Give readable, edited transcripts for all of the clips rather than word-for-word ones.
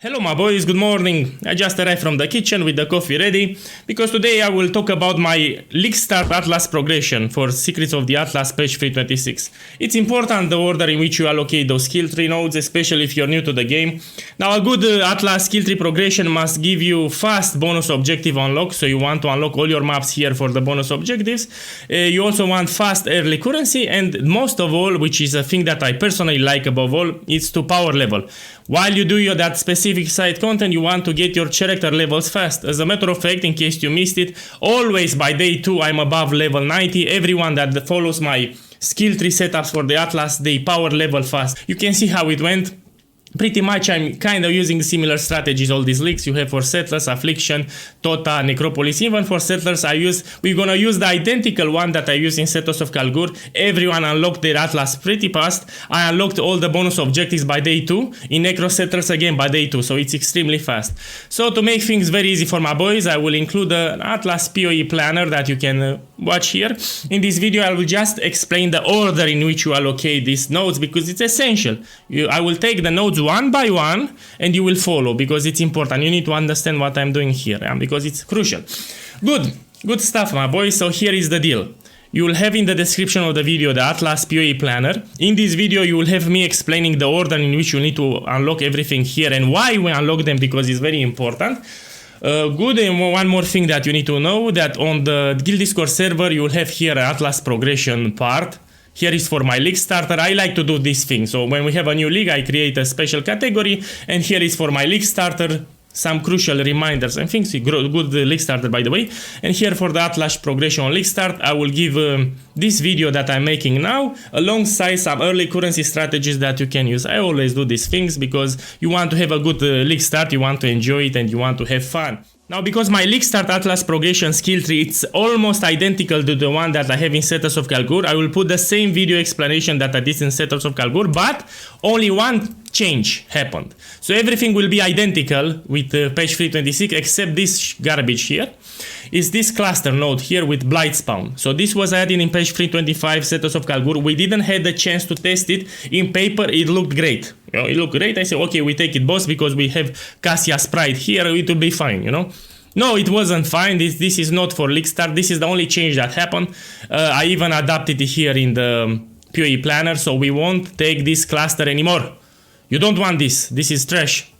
Hello my boys, good morning. I just arrived from the kitchen with the coffee ready because today I will talk about my League Start Atlas progression for Secrets of the Atlas patch 326. It's important the order in which you allocate those skill tree nodes, especially if you're new to the game. Now a good Atlas skill tree progression must give you fast bonus objective unlock, so you want to unlock all your maps here for the bonus objectives. You also want fast early currency, and most of all, which is a thing that I personally like above all, is to power level. While you do that specific side content, you want to get your character levels fast. As a matter of fact, in case you missed it, always by day 2 I'm above level 90. Everyone that follows my skill tree setups for the Atlas, they power level fast. You can see how it went. Pretty much I'm kind of using similar strategies all these leagues you have for Settlers, Affliction, Tota, Necropolis. Even for Settlers we're gonna use the identical one that I use in Settlers of Kalgur. Everyone unlocked their Atlas pretty fast. I unlocked all the bonus objectives by day 2. In Necro Settlers again by day 2, so it's extremely fast. So to make things very easy for my boys, I will include an Atlas PoE planner that you can watch here. In this video I will just explain the order in which you allocate these nodes because it's essential. I will take the nodes one by one and you will follow because it's important. You need to understand what I'm doing here because it's crucial. Good stuff my boys. So here is the deal. You will have in the description of the video the Atlas PoE planner. In this video you will have me explaining the order in which you need to unlock everything here and why we unlock them because it's very important. And one more thing that you need to know, that on the Guild Discord server you will have here an Atlas progression part. Here is for my league starter. I like to do this thing. So when we have a new league, I create a special category, and here is for my league starter, some crucial reminders and things. Good league starter, by the way. And here for the Atlas progression on league start, I will give this video that I'm making now alongside some early currency strategies that you can use. I always do these things because you want to have a good league start, you want to enjoy it, and you want to have fun. Now, because my League Start Atlas progression skill tree it's almost identical to the one that I have in Settlers of Kalgur, I will put the same video explanation that I did in Settlers of Kalgur, but only one change happened. So everything will be identical with patch 326 except this garbage here. Is this cluster node here with BLIGHT spawn. So this was added in patch 325 Settlers of Kalgur. We didn't have the chance to test it. In paper it looked great. You know, it looked great. I said, okay, we take it boss because we have Cassia Sprite here, it will be fine, you know. No, it wasn't fine. This is not for League Start. This is the only change that happened. I even adapted it here in the PoE planner, so we won't take this cluster anymore. You don't want this. This is trash.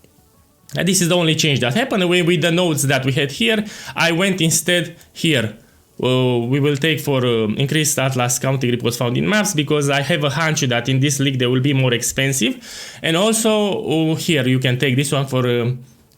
And this is the only change that happened. With the nodes that we had here, I went instead here. We will take for increased Atlas counting reports found in maps because I have a hunch that in this league they will be more expensive. And also here you can take this one for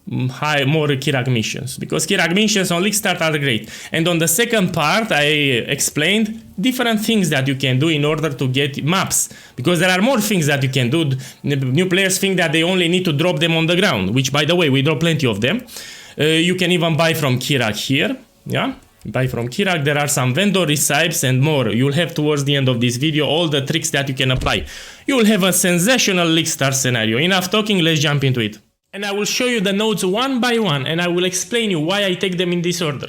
more Kirak missions because Kirak missions on League Start are great. And on the second part I explained different things that you can do in order to get maps because there are more things that you can do. New players think that they only need to drop them on the ground, which by the way we drop plenty of them. You can even buy from Kirak here, yeah. Buy from Kirak, there are some vendor recipes and more. You'll have towards the end of this video all the tricks that you can apply. You will have a sensational League Start scenario. Enough talking, let's jump into it. And I will show you the nodes one by one and I will explain you why I take them in this order.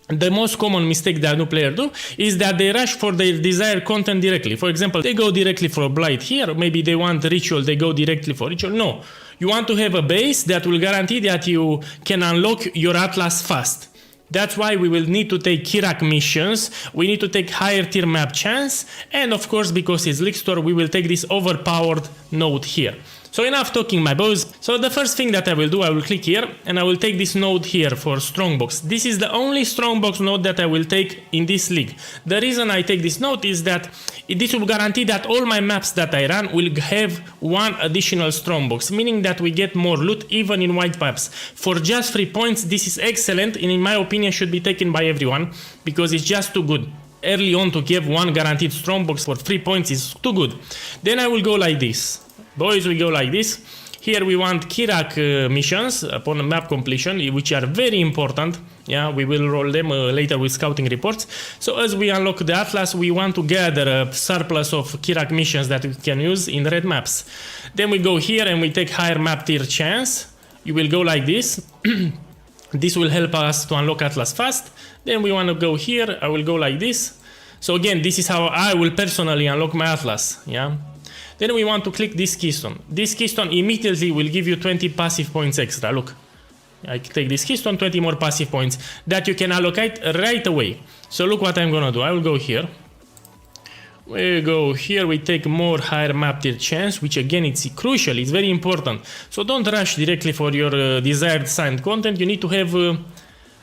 The most common mistake that new players do is that they rush for their desired content directly. For example, they go directly for Blight here, maybe they want Ritual, they go directly for Ritual. No, you want to have a base that will guarantee that you can unlock your Atlas fast. That's why we will need to take Kirak missions, we need to take higher tier map chance, and of course because it's League Store we will take this overpowered node here. So enough talking my boys. So the first thing that I will do, I will click here and I will take this node here for Strongbox. This is the only Strongbox node that I will take in this league. The reason I take this node is that this will guarantee that all my maps that I run will have one additional Strongbox, meaning that we get more loot even in white maps. For just 3 points this is excellent and in my opinion should be taken by everyone because it's just too good. Early on to give one guaranteed Strongbox for 3 points is too good. Then I will go like this. Boys, we go like this. Here we want Kirak missions upon map completion, which are very important. Yeah, we will roll them later with scouting reports. So as we unlock the Atlas, we want to gather a surplus of Kirak missions that we can use in red maps. Then we go here and we take higher map tier chance. You will go like this. This will help us to unlock Atlas fast. Then we want to go here. I will go like this. So again, this is how I will personally unlock my Atlas. Yeah. Then we want to click this keystone. This keystone immediately will give you 20 passive points extra. Look, I take this keystone, 20 more passive points that you can allocate right away. So look what I'm gonna do. I will go here. We go here, we take more higher map tier chance, which again it's crucial, it's very important. So don't rush directly for your desired signed content. You need to have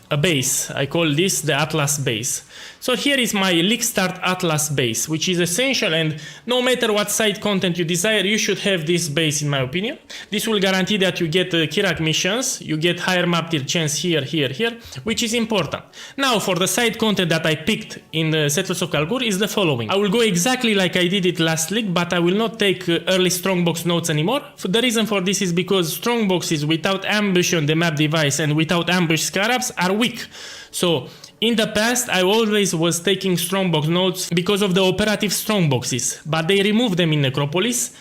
a base. I call this the Atlas base. So here is my League Start Atlas base, which is essential, and no matter what side content you desire, you should have this base in my opinion. This will guarantee that you get Kirak missions, you get higher map tier chance here, which is important. Now for the side content that I picked in the Settlers of Kalgur is the following. I will go exactly like I did it last league, but I will not take early strongbox nodes anymore. The reason for this is because strongboxes without ambush on the map device and without ambush scarabs are weak. So in the past, I always was taking strongbox nodes because of the operative strongboxes, but they removed them in Necropolis,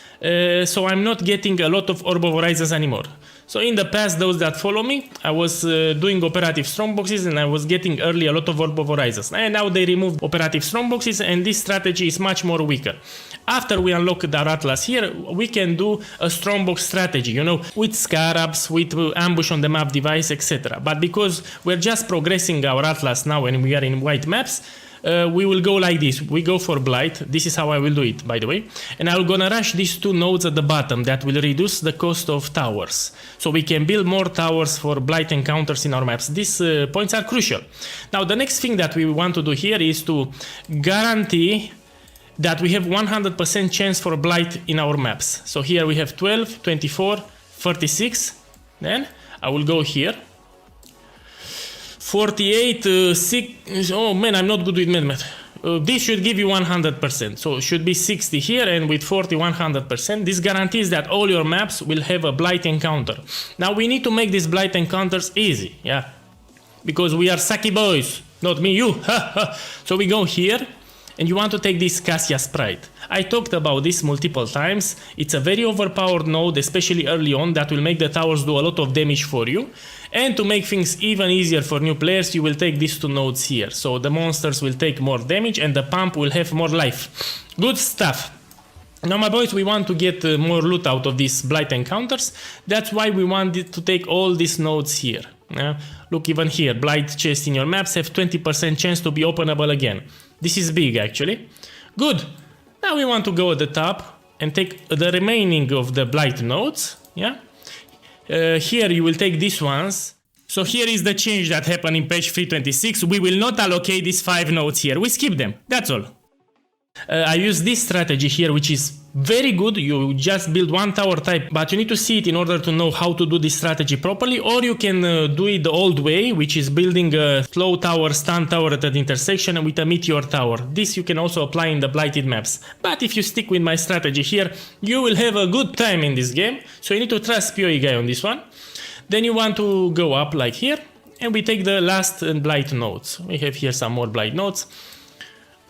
so I'm not getting a lot of Orb of Horizons anymore. So in the past, those that follow me, I was doing operative strongboxes and I was getting early a lot of Orb of Horizons. And now they removed operative strongboxes and this strategy is much more weaker. After we unlock the Atlas here, we can do a strongbox strategy, you know, with scarabs, with ambush on the map device, etc. But because we're just progressing our Atlas now and we are in white maps, we will go like this. We go for Blight. This is how I will do it, by the way. And I'm gonna rush these two nodes at the bottom that will reduce the cost of towers. So we can build more towers for Blight encounters in our maps. These points are crucial. Now the next thing that we want to do here is to guarantee that we have 100% chance for Blight in our maps. So here we have 12, 24, 36. Then I will go here. 48, 6, oh man, I'm not good with math. This should give you 100%, so it should be 60 here, and with 40, 100%. This guarantees that all your maps will have a Blight encounter. Now we need to make these Blight encounters easy, yeah? Because we are sucky boys, not me, you. So we go here, and you want to take this Cassia Sprite. I talked about this multiple times. It's a very overpowered node, especially early on, that will make the towers do a lot of damage for you. And to make things even easier for new players, you will take these two nodes here. So the monsters will take more damage and the pump will have more life. Good stuff. Now my boys, we want to get more loot out of these Blight encounters. That's why we wanted to take all these nodes here. Look, even here, Blight chests in your maps have 20% chance to be openable again. This is big actually. Good. Now we want to go at the top and take the remaining of the Blight nodes. Yeah. Here you will take these ones. So here is the change that happened in patch 3.26. We will not allocate these 5 nodes here. We skip them. That's all. I use this strategy here, which is very good. You just build one tower type, but you need to see it in order to know how to do this strategy properly. Or you can do it the old way, which is building a slow tower, stun tower at an intersection with a meteor tower. This you can also apply in the blighted maps. But if you stick with my strategy here, you will have a good time in this game. So you need to trust PoE guy on this one. Then you want to go up like here, and we take the last blight nodes. We have here some more blight nodes.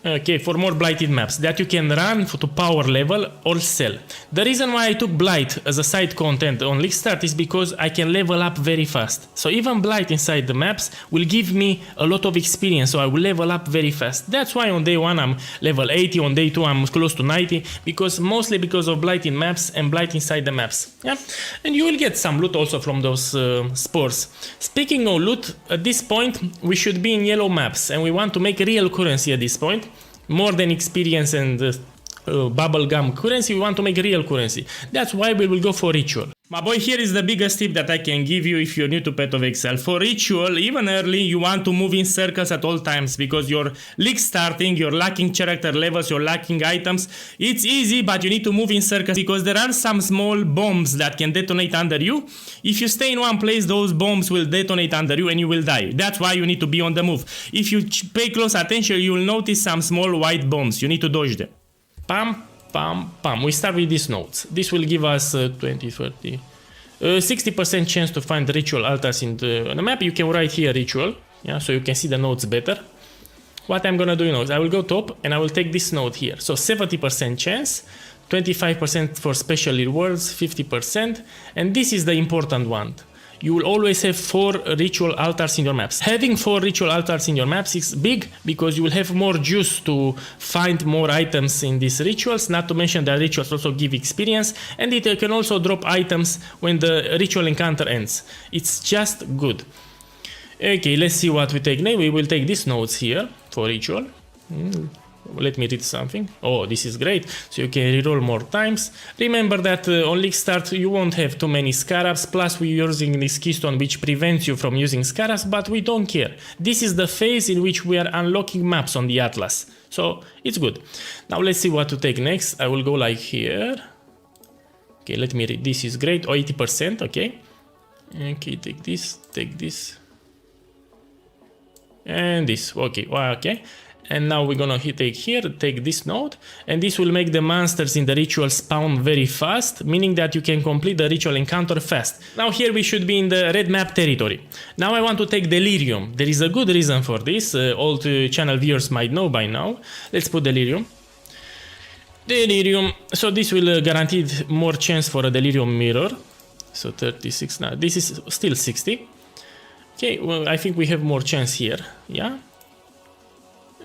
Okay, for more blighted maps that you can run to power level or sell. The reason why I took Blight as a side content on League Start is because I can level up very fast. So even Blight inside the maps will give me a lot of experience, so I will level up very fast. That's why on day 1 I'm level 80, on day 2 I'm close to 90, mostly because of Blight in maps and Blight inside the maps. Yeah, and you will get some loot also from those spores. Speaking of loot, at this point we should be in yellow maps and we want to make real currency at this point. More than experience and bubblegum currency, we want to make real currency. That's why we will go for ritual. My boy, here is the biggest tip that I can give you if you're new to Path of Exile. For ritual, even early, you want to move in circles at all times because you're league starting, you're lacking character levels, you're lacking items. It's easy, but you need to move in circles because there are some small bombs that can detonate under you. If you stay in one place, those bombs will detonate under you and you will die. That's why you need to be on the move. If you pay close attention, you will notice some small white bombs. You need to dodge them. Pam. Pam, pam. We start with these nodes. This will give us 20, 30, 60% chance to find ritual altars in the map. You can write here ritual, yeah, so you can see the nodes better. What I'm gonna do now is I will go top and I will take this node here. So 70% chance, 25% for special rewards, 50%, and this is the important one. you will always have 4 ritual altars in your maps. Having 4 ritual altars in your maps is big because you will have more juice to find more items in these rituals, not to mention that rituals also give experience, and it can also drop items when the ritual encounter ends. It's just good. Okay, let's see what we take now. We will take these nodes here for ritual. Let me read something. Oh, this is great. So you can reroll more times. Remember that on League Start you won't have too many scarabs. Plus we're using this keystone which prevents you from using scarabs, but we don't care. This is the phase in which we are unlocking maps on the Atlas. So it's good. Now let's see what to take next. I will go like here. Okay, let me read. This is great. Oh, 80%. Okay. Okay, take this. Take this. And this. Okay. Well, okay. And now we're gonna take here, take this node, and this will make the monsters in the ritual spawn very fast, meaning that you can complete the ritual encounter fast. Now here we should be in the red map territory. Now I want to take Delirium. There is a good reason for this, old channel viewers might know by now. Let's put Delirium. Delirium, so this will guarantee more chance for a Delirium mirror. So 36 now, this is still 60. Okay, well I think we have more chance here, yeah?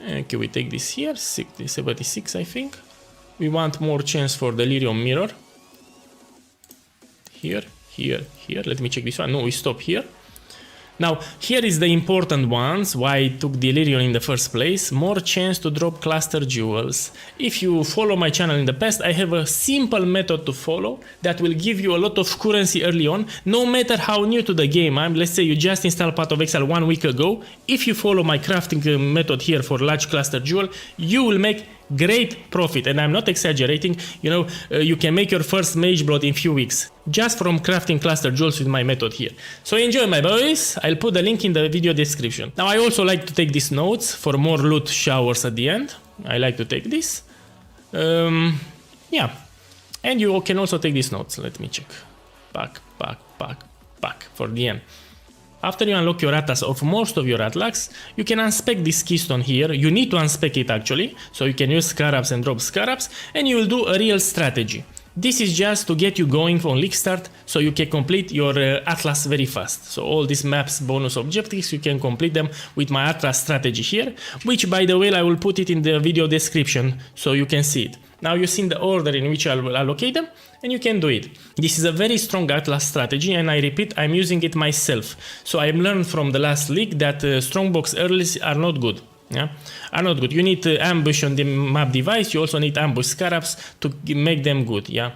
Okay, we take this here, 60, 76 I think. We want more chance for Delirium mirror. Here, here, here. Let me check this one. No, we stop here. Now, here is the important ones, why I took Delirium in the first place. More chance to drop cluster jewels. If you follow my channel in the past, I have a simple method to follow that will give you a lot of currency early on, no matter how new to the game. Let's say you just installed Path of Exile 1 week ago. If you follow my crafting method here for large cluster jewel, you will make great profit, and I'm not exaggerating. You know, you can make your first mage blood in few weeks just from crafting cluster jewels with my method here. So enjoy, my boys. I'll put the link in the video description. Now I also like to take these nodes for more loot showers at the end. I like to take this. Yeah, and you can also take these nodes. Let me check. Back for the end. After you unlock your Atlas of most of your Atlas, you can unspec this keystone here. You need to unspec it actually, so you can use scarabs and drop scarabs, and you will do a real strategy. This is just to get you going from League Start, so you can complete your Atlas very fast. So all these maps bonus objectives, you can complete them with my Atlas strategy here, which by the way I will put it in the video description so you can see it. Now you've seen the order in which I will allocate them, and you can do it. This is a very strong Atlas strategy, and I repeat, I'm using it myself. So I learned from the last league that strongbox earlys are not good. Yeah, are not good. You need ambush on the map device. You also need ambush scarabs to make them good. Yeah.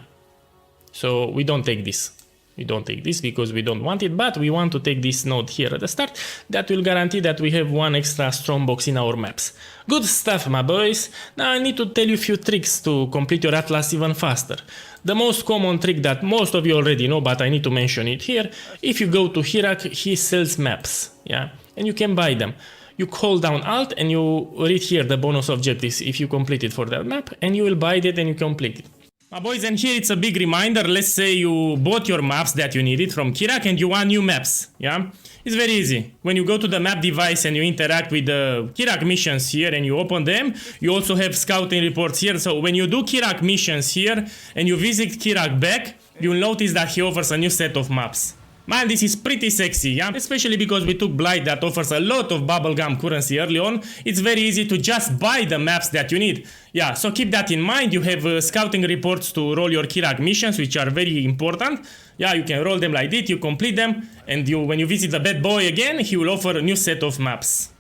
So we don't take this. We don't take this because we don't want it, but we want to take this node here at the start. That will guarantee that we have one extra strongbox in our maps. Good stuff, my boys. Now I need to tell you a few tricks to complete your Atlas even faster. The most common trick that most of you already know, but I need to mention it here. If you go to Hirak, he sells maps. Yeah, and you can buy them. You hold down Alt and you read here the bonus objectives if you complete it for that map, and you will buy it and you complete it. My boys, and here it's a big reminder. Let's say you bought your maps that you needed from Kirak and you want new maps. Yeah, it's very easy. When you go to the map device and you interact with the Kirak missions here and you open them, you also have scouting reports here. So when you do Kirak missions here and you visit Kirak back, you'll notice that he offers a new set of maps. Man, this is pretty sexy, yeah? Especially because we took Blight that offers a lot of bubblegum currency early on. It's very easy to just buy the maps that you need. Yeah, so keep that in mind. You have scouting reports to roll your Kirak missions, which are very important. Yeah, you can roll them like this, you complete them, and when you visit the bad boy again, he will offer a new set of maps.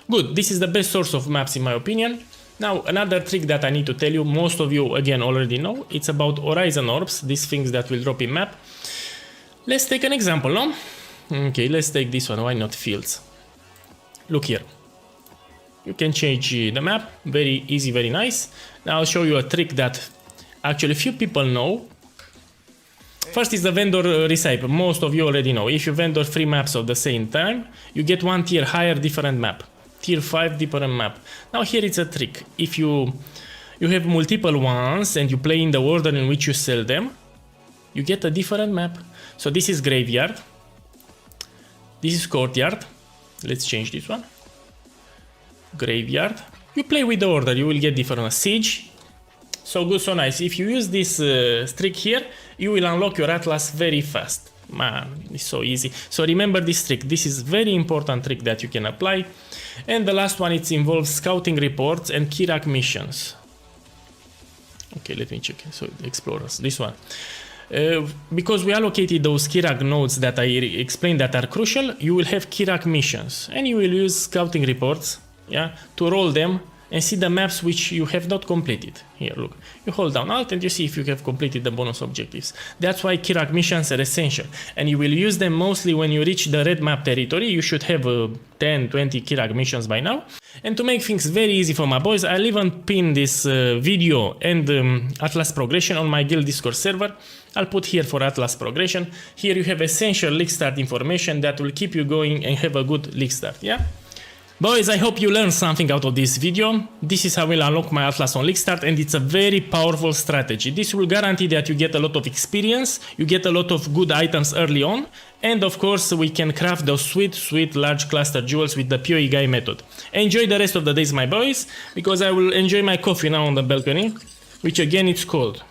Good, this is the best source of maps in my opinion. Now, another trick that I need to tell you, most of you again already know, it's about Horizon Orbs, these things that will drop in map. Let's take an example, no? Okay, let's take this one, why not fields? Look here. You can change the map, very easy, very nice. Now I'll show you a trick that actually few people know. First is the vendor recipe, most of you already know. If you vendor 3 maps at the same time, you get 1 tier higher different map. Tier 5 different map. Now here it's a trick. If you have multiple ones and you play in the order in which you sell them, you get a different map. So this is graveyard. This is courtyard. Let's change this one. Graveyard. You play with the order, you will get different. Siege. So good, so nice. If you use this trick here, you will unlock your Atlas very fast. Man, it's so easy. So remember this trick. This is very important trick that you can apply. And the last one, it involves scouting reports and Kirak missions. Okay, let me check. So explorers, this one. Because we allocated those Kirak nodes that I explained that are crucial, you will have Kirak missions. And you will use scouting reports, yeah, to roll them and see the maps which you have not completed. Here, look. You hold down Alt and you see if you have completed the bonus objectives. That's why Kirak missions are essential. And you will use them mostly when you reach the red map territory. You should have 10, 20 Kirak missions by now. And to make things very easy for my boys, I'll even pin this video and Atlas progression on my guild Discord server. I'll put here for Atlas progression. Here you have essential league start information that will keep you going and have a good league start, yeah? Boys, I hope you learned something out of this video. This is how I will unlock my Atlas on League Start, and it's a very powerful strategy. This will guarantee that you get a lot of experience, you get a lot of good items early on, and of course we can craft those sweet large cluster jewels with the PoE guy method. Enjoy the rest of the days, my boys, because I will enjoy my coffee now on the balcony, which again it's cold.